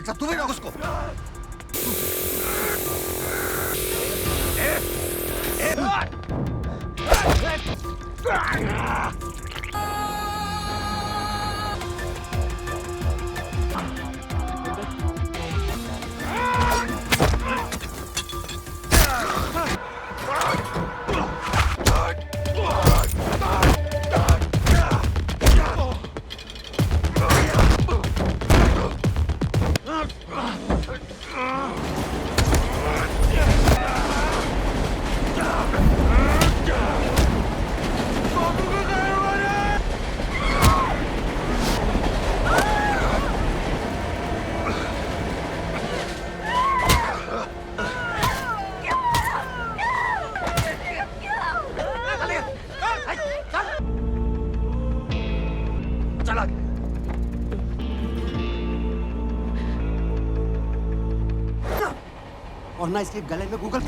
अच्छा तू भी रोक उसको। और ना इसके गले में गूगल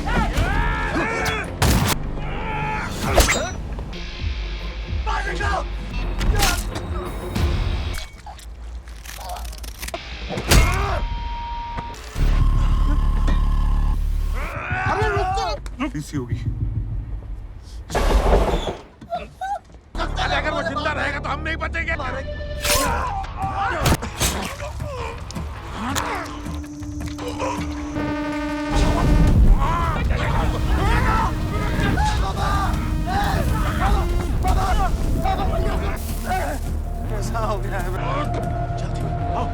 इसी होगी। अगर वो जिंदा रहेगा तो हम नहीं बचेंगे। कैसा हो गया है? जल्दी आओ।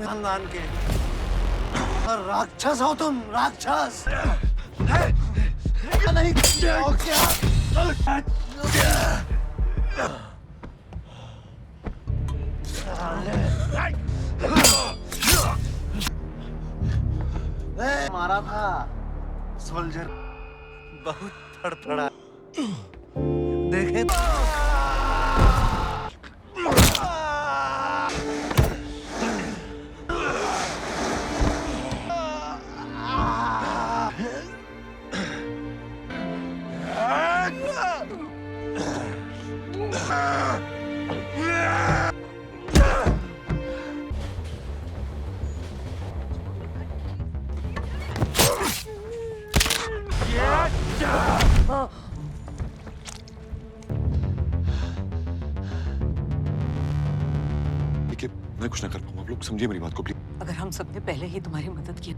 खानदान के राक्षस हो तुम, राक्षस नहीं हो क्या? मारा था सोल्जर, बहुत थड़थड़ा देखे मैं कुछ ना कर पाऊंगा, आप लोग समझिए मेरी बात को प्लीज। अगर हम सबने पहले ही तुम्हारी मदद की।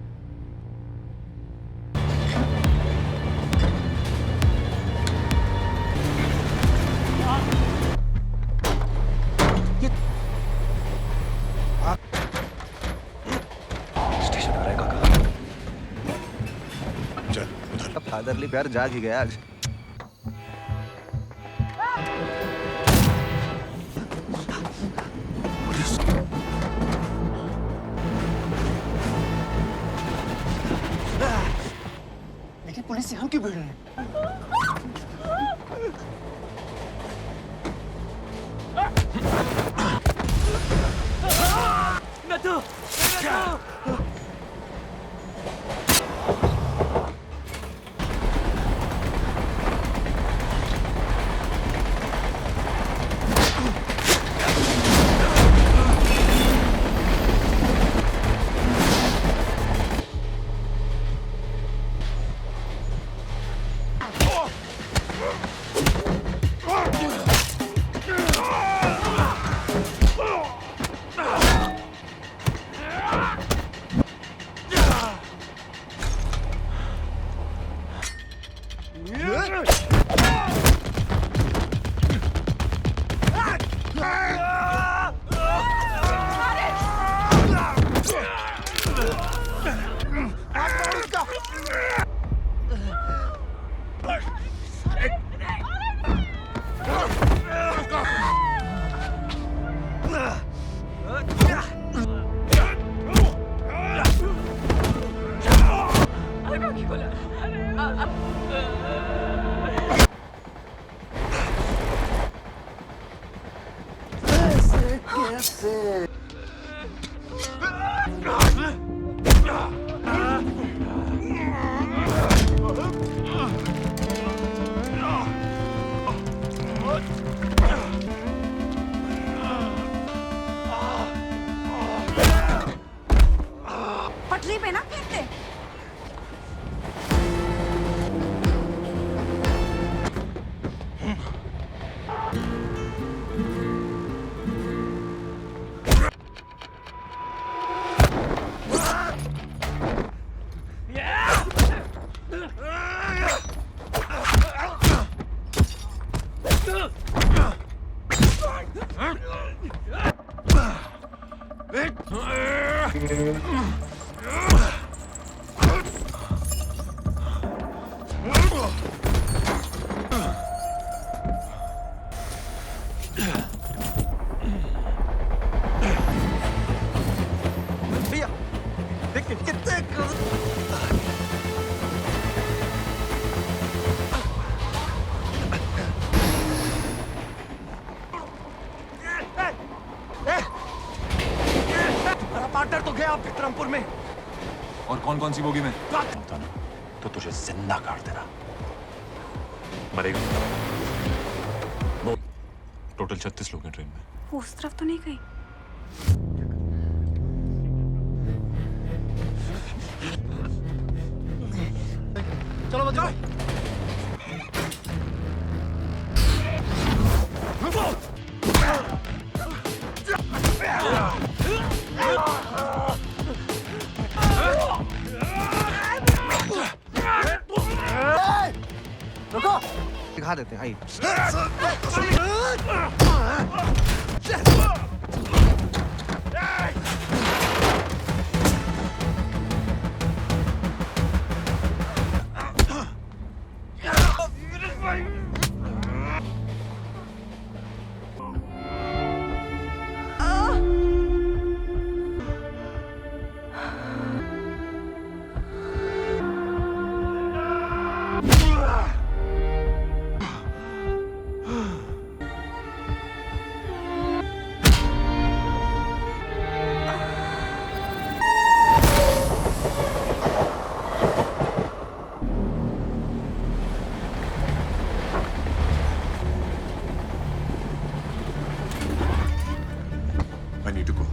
स्टेशन आ रहा है काका। चल उधर। फादरली प्यार जाग ही गया आज। लेकिन पुलिस यहाँ क्यों भिड़ रहे हैं? नथु! ऐसे पटरी पे ना फेंकते। भैया देख कितने पार्टनर तो गया विक्रमपुर में। और कौन कौन सी बोगी में? होता ना तो तुझे जिंदा काट देना। मरेगा। टोटल 36 लोग हैं ट्रेन में। वो उस तरफ तो नहीं गई। चलो बच्चों रुको दिखा देते हैं आइए। I need to go.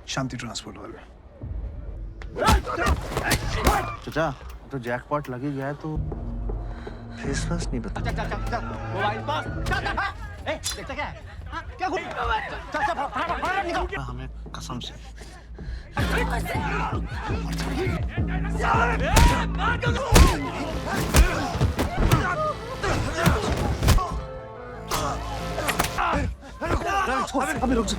Shanti transport वाले। चाचा तो जैकपॉट लगी गया है तो फेसलेस नहीं बता। मोबाइल पास देखता क्या है? क्या हमें कसम से अभी रुक जा।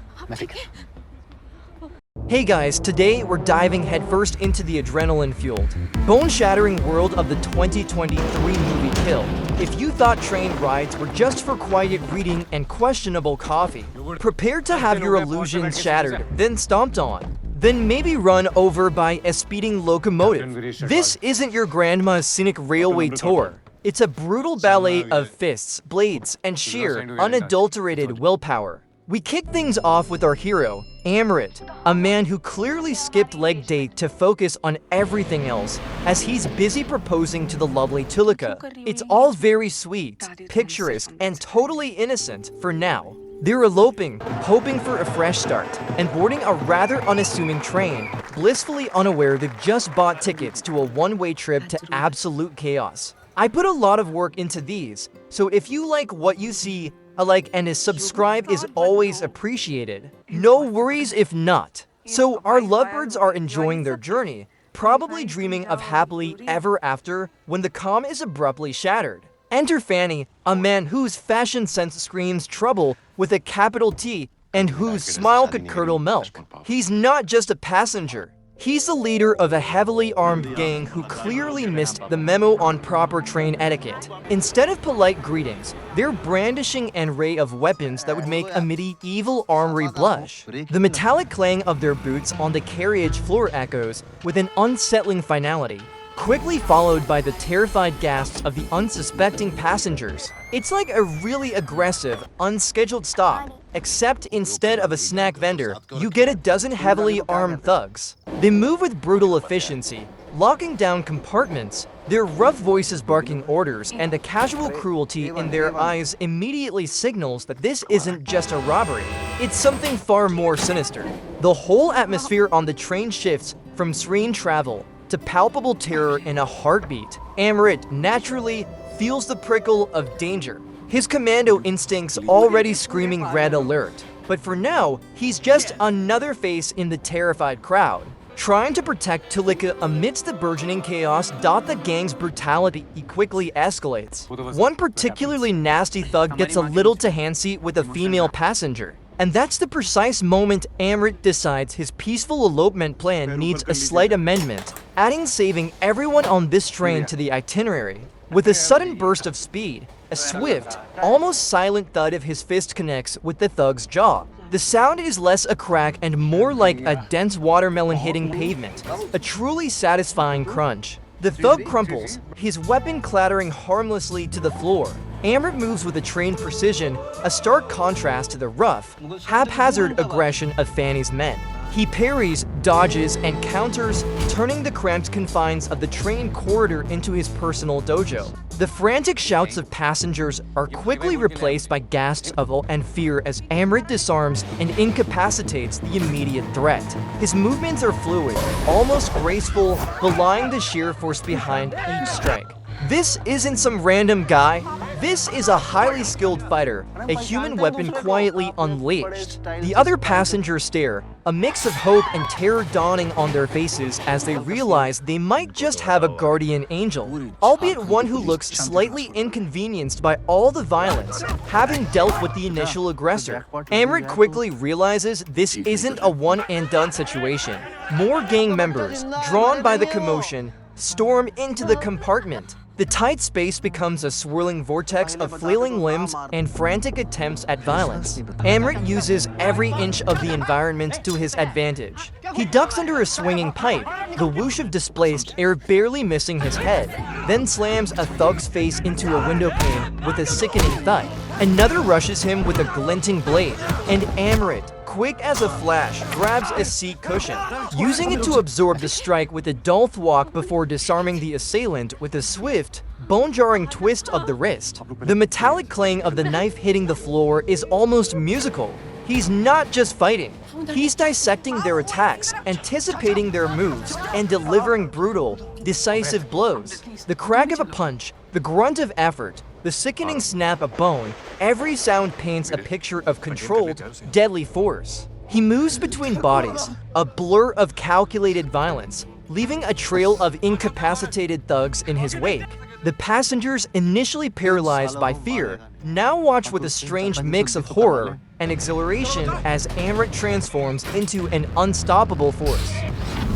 Hey guys, today we're diving headfirst into the adrenaline-fueled, bone-shattering world of the 2023 movie Kill. If you thought train rides were just for quiet reading and questionable coffee, prepare to have your illusions shattered, then stomped on, then maybe run over by a speeding locomotive. This isn't your grandma's scenic railway tour. It's a brutal ballet of fists, blades, and sheer, unadulterated willpower. We kick things off with our hero, Amrit, a man who clearly skipped leg day to focus on everything else, as he's busy proposing to the lovely Tulika. It's all very sweet, picturesque, and totally innocent for now. They're eloping, hoping for a fresh start, and boarding a rather unassuming train, blissfully unaware they've just bought tickets to a one-way trip to absolute chaos. I put a lot of work into these, so if you like what you see, a like and a subscribe is always appreciated. No worries if not. So our lovebirds are enjoying their journey, probably dreaming of happily ever after when the calm is abruptly shattered. Enter Fanny, a man whose fashion sense screams trouble with a capital T and whose smile could curdle milk. He's not just a passenger. He's the leader of a heavily armed gang who clearly missed the memo on proper train etiquette. Instead of polite greetings, they're brandishing an array of weapons that would make a medieval armory blush. The metallic clang of their boots on the carriage floor echoes with an unsettling finality, quickly followed by the terrified gasps of the unsuspecting passengers. It's like a really aggressive, unscheduled stop, except instead of a snack vendor, you get a dozen heavily armed thugs. They move with brutal efficiency, locking down compartments. Their rough voices barking orders and the casual cruelty in their eyes immediately signals that this isn't just a robbery. It's something far more sinister. The whole atmosphere on the train shifts from serene travel to palpable terror in a heartbeat. Amrit naturally feels the prickle of danger, his commando instincts already screaming red alert. But for now, he's just another face in the terrified crowd. Trying to protect Tulika amidst the burgeoning chaos, the gang's brutality quickly escalates. One particularly nasty thug gets a little too handsy with a female passenger. And that's the precise moment Amrit decides his peaceful elopement plan needs a slight amendment, adding saving everyone on this train to the itinerary. With a sudden burst of speed, a swift, almost silent thud of his fist connects with the thug's jaw. The sound is less a crack and more like a dense watermelon hitting pavement, a truly satisfying crunch. The thug crumples, his weapon clattering harmlessly to the floor. Amrit moves with a trained precision, a stark contrast to the rough, haphazard aggression of Fanny's men. He parries, dodges, and counters, turning the cramped confines of the train corridor into his personal dojo. The frantic shouts of passengers are quickly replaced by gasps of awe and fear as Amrit disarms and incapacitates the immediate threat. His movements are fluid, almost graceful, belying the sheer force behind each strike. This isn't some random guy. This is a highly skilled fighter, a human weapon quietly unleashed. The other passengers stare, a mix of hope and terror dawning on their faces as they realize they might just have a guardian angel, albeit one who looks slightly inconvenienced by all the violence, having dealt with the initial aggressor. Amrit quickly realizes this isn't a one-and-done situation. More gang members, drawn by the commotion, storm into the compartment. The tight space becomes a swirling vortex of flailing limbs and frantic attempts at violence. Amrit uses every inch of the environment to his advantage. He ducks under a swinging pipe, the whoosh of displaced air barely missing his head, then slams a thug's face into a window pane with a sickening thud. Another rushes him with a glinting blade, and Amrit, quick as a flash, grabs a seat cushion, using it to absorb the strike with a dull thwack before disarming the assailant with a swift, bone-jarring twist of the wrist. The metallic clang of the knife hitting the floor is almost musical. He's not just fighting, he's dissecting their attacks, anticipating their moves, and delivering brutal, decisive blows. The crack of a punch, the grunt of effort, the sickening snap of bone, every sound paints a picture of controlled, deadly force. He moves between bodies, a blur of calculated violence, leaving a trail of incapacitated thugs in his wake. The passengers, initially paralyzed by fear, now watch with a strange mix of horror and exhilaration as Amrit transforms into an unstoppable force.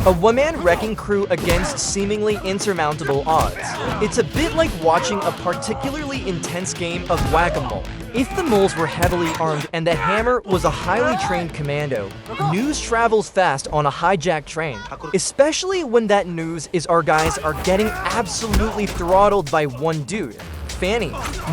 A one-man wrecking crew against seemingly insurmountable odds. It's a bit like watching a particularly intense game of whack-a-mole. If the moles were heavily armed and the hammer was a highly trained commando, news travels fast on a hijacked train, especially when that news is our guys are getting absolutely throttled by one dude. Fanny,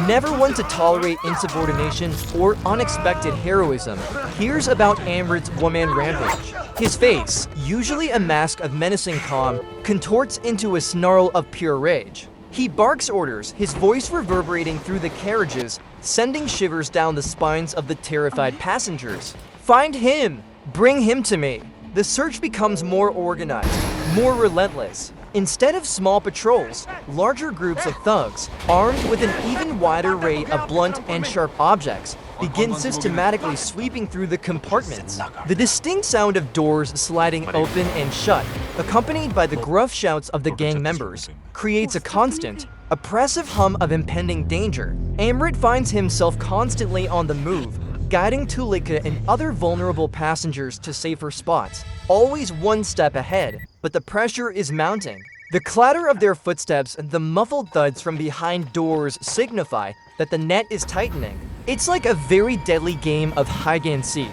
never one to tolerate insubordination or unexpected heroism, hears about Amrit's one-man rampage. His face, usually a mask of menacing calm, contorts into a snarl of pure rage. He barks orders, his voice reverberating through the carriages, sending shivers down the spines of the terrified passengers. Find him! Bring him to me! The search becomes more organized, more relentless. Instead of small patrols, larger groups of thugs, armed with an even wider array of blunt and sharp objects, begin systematically sweeping through the compartments. The distinct sound of doors sliding open and shut, accompanied by the gruff shouts of the gang members, creates a constant, oppressive hum of impending danger. Amrit finds himself constantly on the move, guiding Tulika and other vulnerable passengers to safer spots, always one step ahead, but the pressure is mounting. The clatter of their footsteps and the muffled thuds from behind doors signify that the net is tightening. It's like a very deadly game of hide and seek.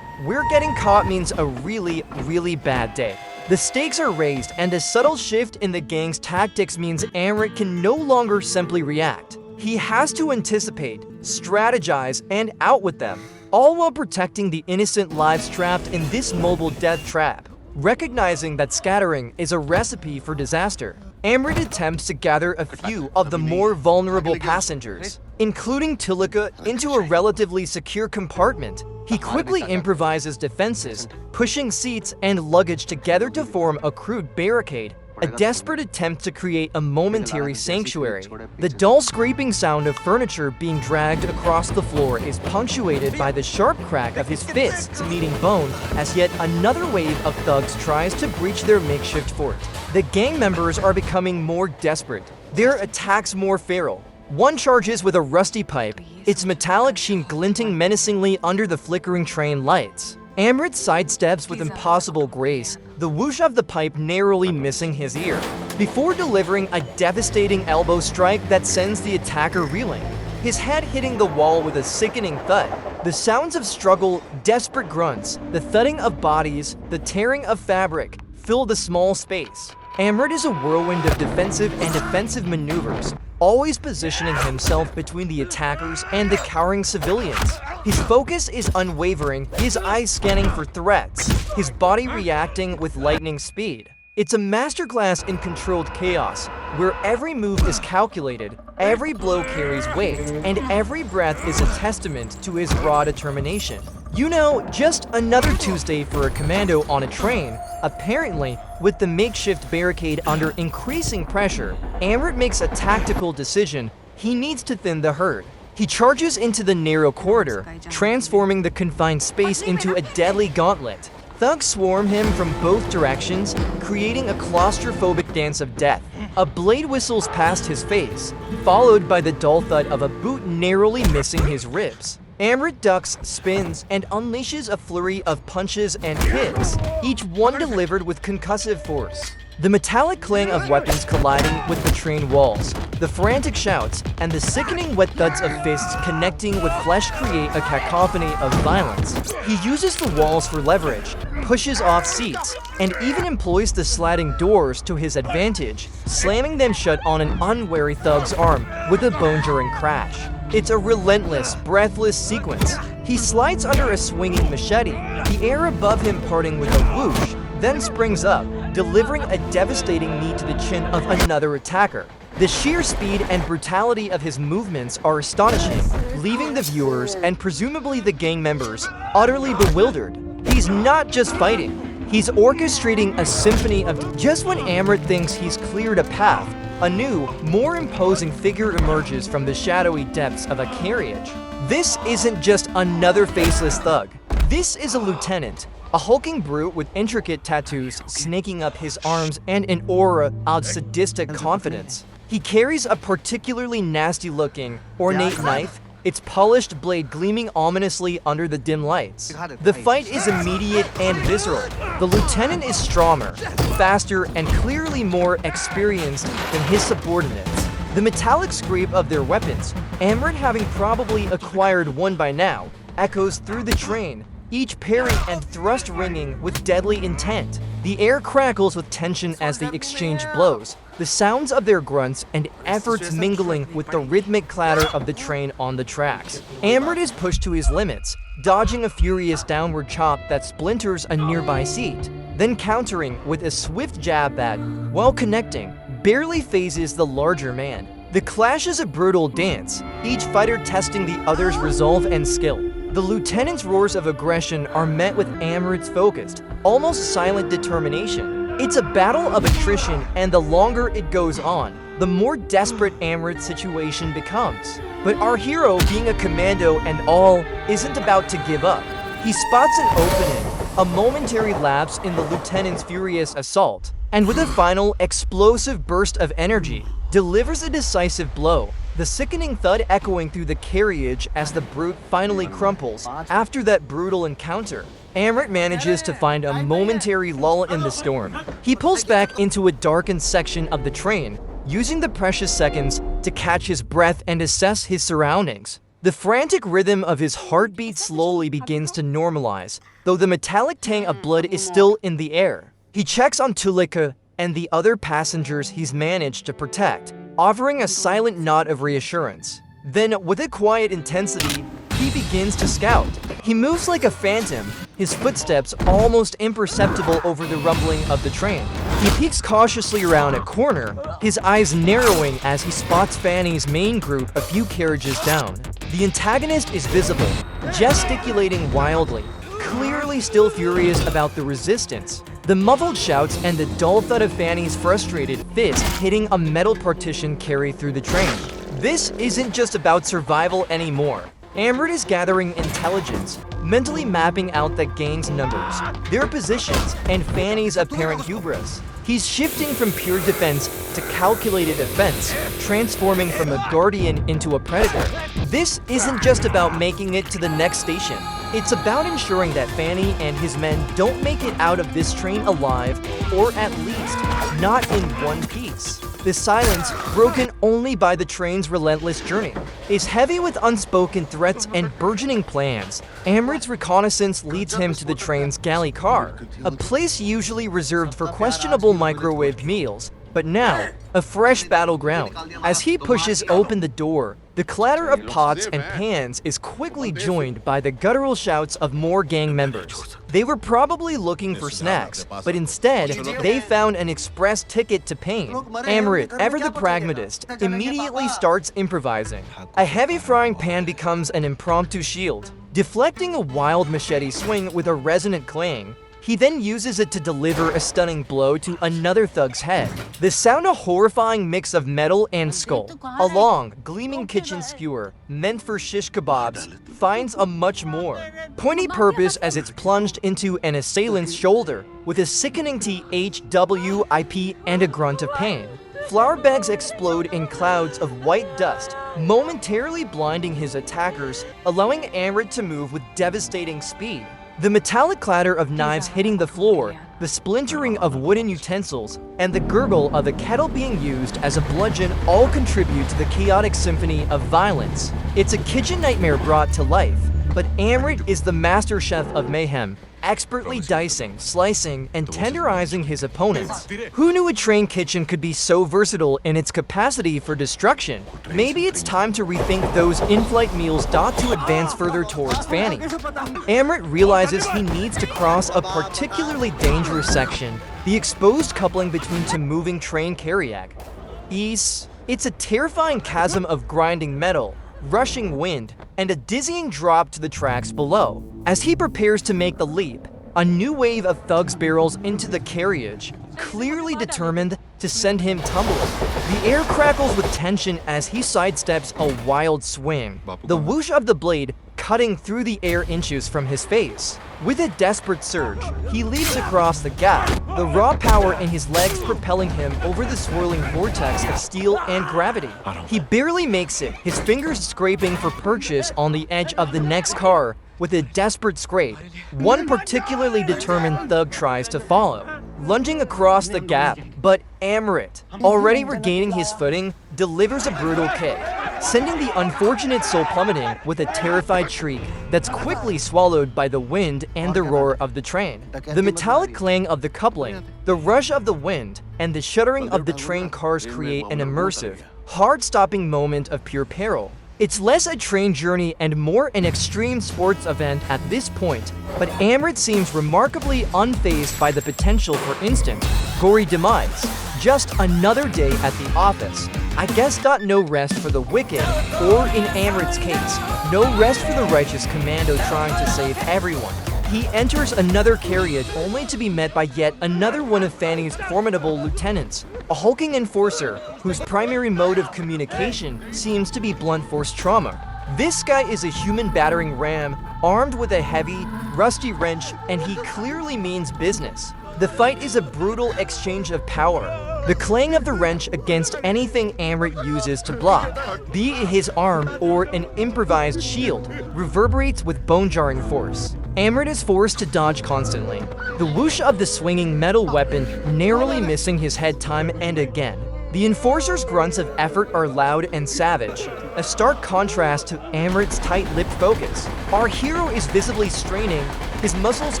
We're getting caught means a really, really bad day. The stakes are raised, and a subtle shift in the gang's tactics means Amrit can no longer simply react. He has to anticipate, strategize, and outwit them, all while protecting the innocent lives trapped in this mobile death trap. Recognizing that scattering is a recipe for disaster, Amrit attempts to gather a few of the more vulnerable passengers, including Tulika, into a relatively secure compartment. He quickly improvises defenses, pushing seats and luggage together to form a crude barricade, a desperate attempt to create a momentary sanctuary. The dull scraping sound of furniture being dragged across the floor is punctuated by the sharp crack of his fists meeting bone as yet another wave of thugs tries to breach their makeshift fort. The gang members are becoming more desperate, their attacks more feral. One charges with a rusty pipe, its metallic sheen glinting menacingly under the flickering train lights. Amrit sidesteps with impossible grace, the whoosh of the pipe narrowly missing his ear, before delivering a devastating elbow strike that sends the attacker reeling, his head hitting the wall with a sickening thud. The sounds of struggle, desperate grunts, the thudding of bodies, the tearing of fabric fill the small space. Amrit is a whirlwind of defensive and offensive maneuvers, always positioning himself between the attackers and the cowering civilians. His focus is unwavering, his eyes scanning for threats, his body reacting with lightning speed. It's a masterclass in controlled chaos, where every move is calculated, every blow carries weight, and every breath is a testament to his raw determination. You know, just another Tuesday for a commando on a train. Apparently, with the makeshift barricade under increasing pressure, Amrit makes a tactical decision. He needs to thin the herd. He charges into the narrow corridor, transforming the confined space into a deadly gauntlet. Thugs swarm him from both directions, creating a claustrophobic dance of death. A blade whistles past his face, followed by the dull thud of a boot narrowly missing his ribs. Amrit ducks, spins, and unleashes a flurry of punches and hits, each one delivered with concussive force. The metallic clang of weapons colliding with the train walls, the frantic shouts, and the sickening wet thuds of fists connecting with flesh create a cacophony of violence. He uses the walls for leverage, pushes off seats, and even employs the sliding doors to his advantage, slamming them shut on an unwary thug's arm with a bone-jarring crash. It's a relentless, breathless sequence. He slides under a swinging machete, the air above him parting with a whoosh, then springs up, delivering a devastating knee to the chin of another attacker. The sheer speed and brutality of his movements are astonishing, leaving the viewers, and presumably the gang members, utterly bewildered. He's not just fighting, he's orchestrating a symphony of... Just when Amrit thinks he's cleared a path, a new, more imposing figure emerges from the shadowy depths of a carriage. This isn't just another faceless thug. This is a lieutenant, a hulking brute with intricate tattoos snaking up his arms and an aura of sadistic confidence. He carries a particularly nasty-looking, ornate knife, its polished blade gleaming ominously under the dim lights. The fight is immediate and visceral. The lieutenant is stronger, faster, and clearly more experienced than his subordinates. The metallic scrape of their weapons, Amrit having probably acquired one by now, echoes through the train, each parry and thrust ringing with deadly intent. The air crackles with tension as they exchange blows, the sounds of their grunts and efforts mingling with the rhythmic clatter of the train on the tracks. Amrit is pushed to his limits, dodging a furious downward chop that splinters a nearby seat, then countering with a swift jab that, while connecting, barely phases the larger man. The clash is a brutal dance, each fighter testing the other's resolve and skill. The lieutenant's roars of aggression are met with Amrit's focused, almost silent determination. It's a battle of attrition, and the longer it goes on, the more desperate Amrit's situation becomes. But our hero, being a commando and all, isn't about to give up. He spots an opening, a momentary lapse in the lieutenant's furious assault, and with a final explosive burst of energy, delivers a decisive blow, the sickening thud echoing through the carriage as the brute finally crumples after that brutal encounter. Amrit manages to find a momentary lull in the storm. He pulls back into a darkened section of the train, using the precious seconds to catch his breath and assess his surroundings. The frantic rhythm of his heartbeat slowly begins to normalize, though the metallic tang of blood is still in the air. He checks on Tulika and the other passengers he's managed to protect, offering a silent nod of reassurance. Then, with a quiet intensity, he begins to scout. He moves like a phantom, his footsteps almost imperceptible over the rumbling of the train. He peeks cautiously around a corner, his eyes narrowing as he spots Fanny's main group a few carriages down. The antagonist is visible, gesticulating wildly, clearly still furious about the resistance. The muffled shouts and the dull thud of Fanny's frustrated fist hitting a metal partition carry through the train. This isn't just about survival anymore. Amrit is gathering intelligence, mentally mapping out the gang's numbers, their positions, and Fanny's apparent hubris. He's shifting from pure defense to calculated offense, transforming from a guardian into a predator. This isn't just about making it to the next station. It's about ensuring that Fanny and his men don't make it out of this train alive, or at least not in one piece. The silence, broken only by the train's relentless journey, is heavy with unspoken threats and burgeoning plans. Amrit's reconnaissance leads him to the train's galley car, a place usually reserved for questionable microwave meals, but now a fresh battleground. As he pushes open the door, the clatter of pots and pans is quickly joined by the guttural shouts of more gang members. They were probably looking for snacks, but instead, they found an express ticket to pain. Amrit, ever the pragmatist, immediately starts improvising. A heavy frying pan becomes an impromptu shield, deflecting a wild machete swing with a resonant clang. He then uses it to deliver a stunning blow to another thug's head. The sound a horrifying mix of metal and skull. A long, gleaming kitchen skewer, meant for shish kebabs, finds a much more pointy purpose as it's plunged into an assailant's shoulder with a sickening THWIP and a grunt of pain. Flour bags explode in clouds of white dust, momentarily blinding his attackers, allowing Amrit to move with devastating speed. The metallic clatter of knives hitting the floor, the splintering of wooden utensils, and the gurgle of a kettle being used as a bludgeon all contribute to the chaotic symphony of violence. It's a kitchen nightmare brought to life, but Amrit is the master chef of mayhem, expertly dicing, slicing, and tenderizing his opponents. Who knew a train kitchen could be so versatile in its capacity for destruction? Maybe it's time to rethink those in-flight meals to advance further towards Fanny. Amrit realizes he needs to cross a particularly dangerous section, the exposed coupling between two moving train carriages. It's a terrifying chasm of grinding metal, rushing wind, and a dizzying drop to the tracks below. As he prepares to make the leap, a new wave of thugs barrels into the carriage, clearly determined to send him tumbling. The air crackles with tension as he sidesteps a wild swing, the whoosh of the blade cutting through the air inches from his face. With a desperate surge, he leaps across the gap, the raw power in his legs propelling him over the swirling vortex of steel and gravity. He barely makes it, his fingers scraping for purchase on the edge of the next car. With a desperate scrape, one particularly determined thug tries to follow, lunging across the gap, but Amrit, already regaining his footing, delivers a brutal kick, sending the unfortunate soul plummeting with a terrified shriek that's quickly swallowed by the wind and the roar of the train. The metallic clang of the coupling, the rush of the wind, and the shuddering of the train cars create an immersive, hard-stopping moment of pure peril. It's less a train journey and more an extreme sports event at this point, but Amrit seems remarkably unfazed by the potential for instant, gory demise. Just another day at the office. I guess no rest for the wicked, or in Amrit's case, no rest for the righteous commando trying to save everyone. He enters another carriage only to be met by yet another one of Fanny's formidable lieutenants, a hulking enforcer whose primary mode of communication seems to be blunt force trauma. This guy is a human battering ram armed with a heavy, rusty wrench, and he clearly means business. The fight is a brutal exchange of power. The clang of the wrench against anything Amrit uses to block, be it his arm or an improvised shield, reverberates with bone-jarring force. Amrit is forced to dodge constantly, the whoosh of the swinging metal weapon narrowly missing his head time and again. The Enforcer's grunts of effort are loud and savage, a stark contrast to Amrit's tight-lipped focus. Our hero is visibly straining, his muscles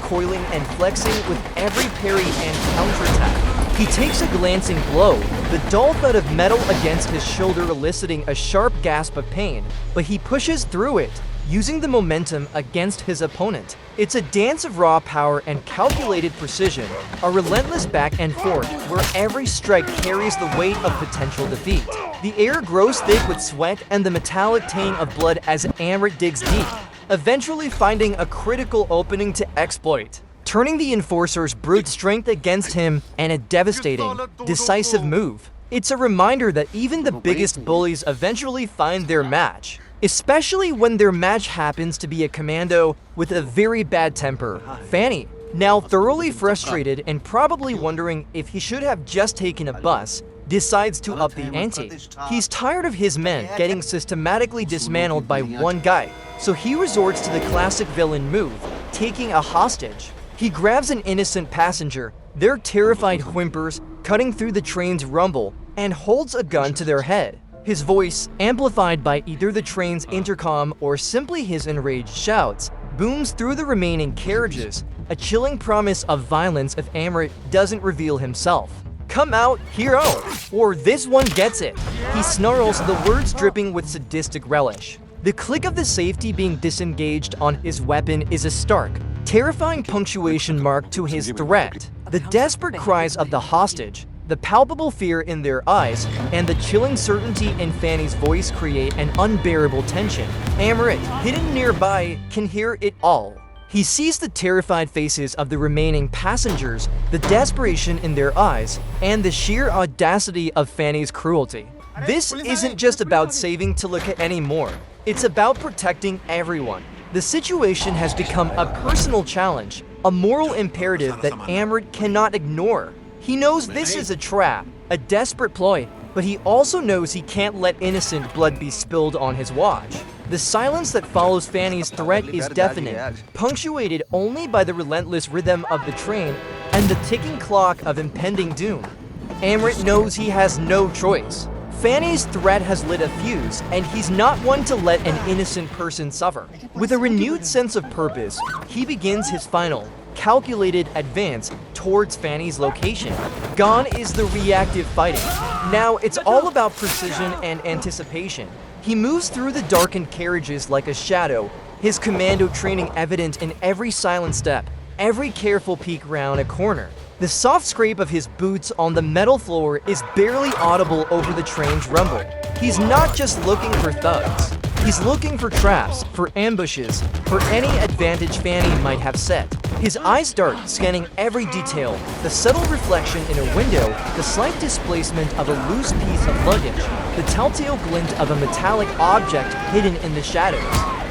coiling and flexing with every parry and counterattack. He takes a glancing blow, the dull thud of metal against his shoulder eliciting a sharp gasp of pain, but he pushes through it, using the momentum against his opponent. It's a dance of raw power and calculated precision, a relentless back and forth where every strike carries the weight of potential defeat. The air grows thick with sweat and the metallic tang of blood as Amrit digs deep, eventually finding a critical opening to exploit, turning the Enforcer's brute strength against him and a devastating, decisive move. It's a reminder that even the biggest bullies eventually find their match, especially when their match happens to be a commando with a very bad temper. Fanny, now thoroughly frustrated and probably wondering if he should have just taken a bus, decides to up the ante. He's tired of his men getting systematically dismantled by one guy, so he resorts to the classic villain move, taking a hostage. He grabs an innocent passenger, their terrified whimpers cutting through the train's rumble, and holds a gun to their head. His voice, amplified by either the train's intercom or simply his enraged shouts, booms through the remaining carriages, a chilling promise of violence if Amrit doesn't reveal himself. "Come out, hero, or this one gets it," he snarls, the words dripping with sadistic relish. The click of the safety being disengaged on his weapon is a stark, terrifying punctuation mark to his threat. The desperate cries of the hostage, the palpable fear in their eyes, and the chilling certainty in Fanny's voice create an unbearable tension. Amrit, hidden nearby, can hear it all. He sees the terrified faces of the remaining passengers, the desperation in their eyes, and the sheer audacity of Fanny's cruelty. This isn't just about saving Tulika anymore. It's about protecting everyone. The situation has become a personal challenge, a moral imperative that Amrit cannot ignore. He knows this is a trap, a desperate ploy, but he also knows he can't let innocent blood be spilled on his watch. The silence that follows Fanny's threat is deafening, punctuated only by the relentless rhythm of the train and the ticking clock of impending doom. Amrit knows he has no choice. Fanny's threat has lit a fuse, and he's not one to let an innocent person suffer. With a renewed sense of purpose, he begins his final, calculated advance towards Fanny's location. Gone is the reactive fighting. Now it's all about precision and anticipation. He moves through the darkened carriages like a shadow, his commando training evident in every silent step, every careful peek round a corner. The soft scrape of his boots on the metal floor is barely audible over the train's rumble. He's not just looking for thugs. He's looking for traps, for ambushes, for any advantage Fanny might have set. His eyes dart, scanning every detail, the subtle reflection in a window, the slight displacement of a loose piece of luggage, the telltale glint of a metallic object hidden in the shadows.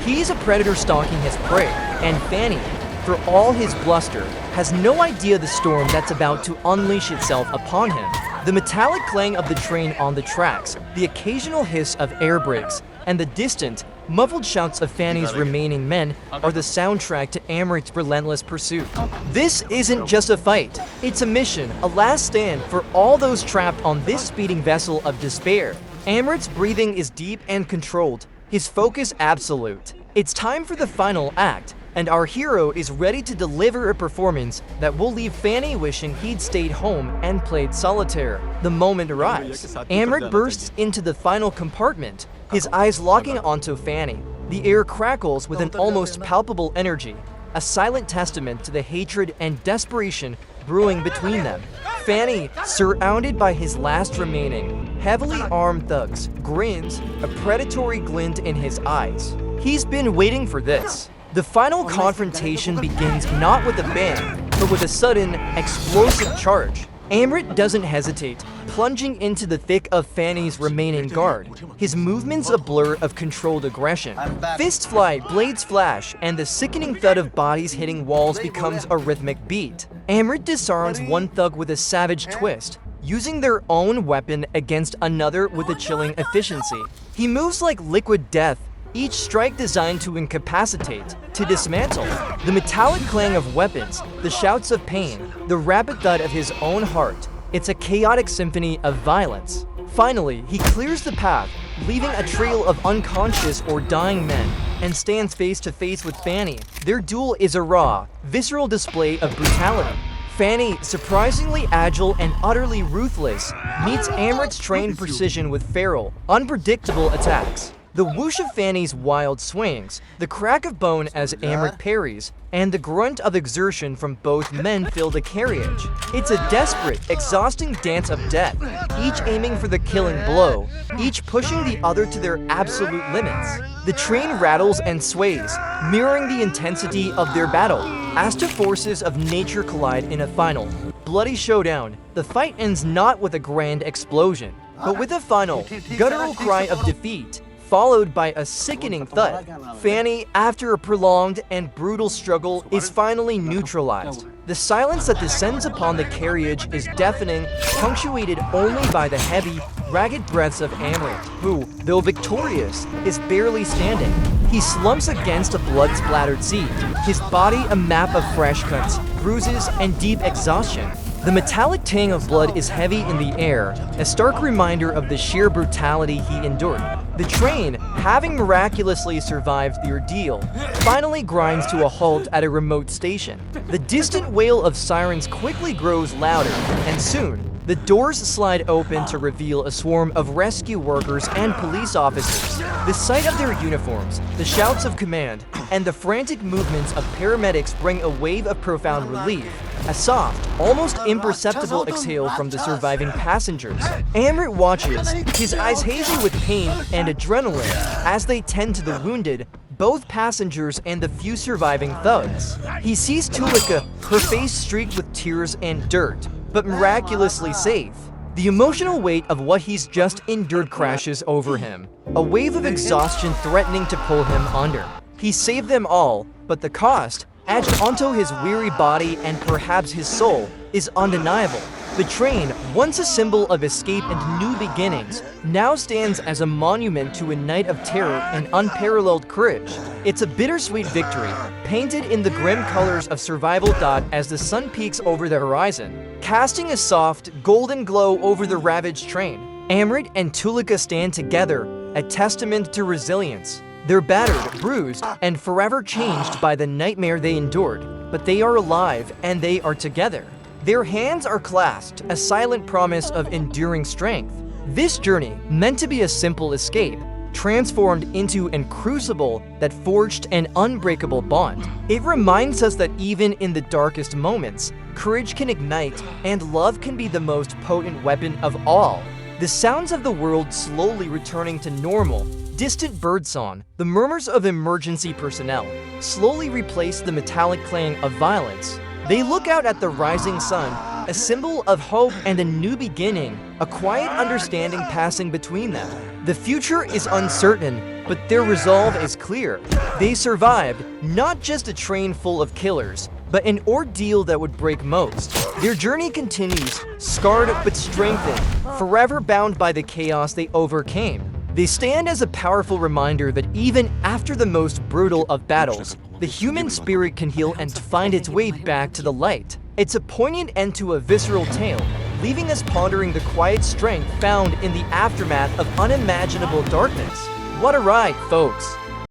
He's a predator stalking his prey, and Fanny, for all his bluster, has no idea the storm that's about to unleash itself upon him. The metallic clang of the train on the tracks, the occasional hiss of air brakes, and the distant, muffled shouts of Fanny's remaining men are the soundtrack to Amrit's relentless pursuit. This isn't just a fight, it's a mission, a last stand for all those trapped on this speeding vessel of despair. Amrit's breathing is deep and controlled, his focus absolute. It's time for the final act, and our hero is ready to deliver a performance that will leave Fanny wishing he'd stayed home and played solitaire. The moment arrives. Amrit bursts into the final compartment, his eyes locking onto Fanny. The air crackles with an almost palpable energy, a silent testament to the hatred and desperation brewing between them. Fanny, surrounded by his last remaining, heavily armed thugs, grins, a predatory glint in his eyes. He's been waiting for this. The final confrontation begins not with a bang, but with a sudden, explosive charge. Amrit doesn't hesitate, plunging into the thick of Fanny's remaining guard, his movements a blur of controlled aggression. Fists fly, blades flash, and the sickening thud of bodies hitting walls becomes a rhythmic beat. Amrit disarms one thug with a savage twist, using their own weapon against another with a chilling efficiency. He moves like liquid death, each strike designed to incapacitate, to dismantle. The metallic clang of weapons, the shouts of pain, the rapid thud of his own heart. It's a chaotic symphony of violence. Finally, he clears the path, leaving a trail of unconscious or dying men, and stands face to face with Fanny. Their duel is a raw, visceral display of brutality. Fanny, surprisingly agile and utterly ruthless, meets Amrit's trained precision with feral, unpredictable attacks. The whoosh of Fanny's wild swings, the crack of bone as Amrit parries, and the grunt of exertion from both men fill the carriage. It's a desperate, exhausting dance of death, each aiming for the killing blow, each pushing the other to their absolute limits. The train rattles and sways, mirroring the intensity of their battle. As two forces of nature collide in a final, bloody showdown, the fight ends not with a grand explosion, but with a final, guttural cry of defeat, followed by a sickening thud. Fanny, after a prolonged and brutal struggle, is finally neutralized. The silence that descends upon the carriage is deafening, punctuated only by the heavy, ragged breaths of Amrit, who, though victorious, is barely standing. He slumps against a blood-splattered seat, his body a map of fresh cuts, bruises, and deep exhaustion. The metallic tang of blood is heavy in the air, a stark reminder of the sheer brutality he endured. The train, having miraculously survived the ordeal, finally grinds to a halt at a remote station. The distant wail of sirens quickly grows louder, and soon, the doors slide open to reveal a swarm of rescue workers and police officers. The sight of their uniforms, the shouts of command, and the frantic movements of paramedics bring a wave of profound relief. A soft, almost imperceptible exhale from the surviving passengers. Amrit watches, his eyes hazy with pain and adrenaline, as they tend to the wounded, both passengers and the few surviving thugs. He sees Tulika, her face streaked with tears and dirt, but miraculously safe. The emotional weight of what he's just endured crashes over him, a wave of exhaustion threatening to pull him under. He saved them all, but the cost, etched onto his weary body and perhaps his soul, is undeniable. The train, once a symbol of escape and new beginnings, now stands as a monument to a night of terror and unparalleled courage. It's a bittersweet victory, painted in the grim colors of survival thought as the sun peaks over the horizon, casting a soft, golden glow over the ravaged train. Amrit and Tulika stand together, a testament to resilience. They're battered, bruised, and forever changed by the nightmare they endured, but they are alive and they are together. Their hands are clasped, a silent promise of enduring strength. This journey, meant to be a simple escape, transformed into a crucible that forged an unbreakable bond. It reminds us that even in the darkest moments, courage can ignite and love can be the most potent weapon of all. The sounds of the world slowly returning to normal, distant birdsong, the murmurs of emergency personnel, slowly replace the metallic clang of violence. They look out at the rising sun, a symbol of hope and a new beginning, a quiet understanding passing between them. The future is uncertain, but their resolve is clear. They survived, not just a train full of killers, but an ordeal that would break most. Their journey continues, scarred but strengthened, forever bound by the chaos they overcame. They stand as a powerful reminder that even after the most brutal of battles, the human spirit can heal and find its way back to the light. It's a poignant end to a visceral tale, leaving us pondering the quiet strength found in the aftermath of unimaginable darkness. What a ride, folks!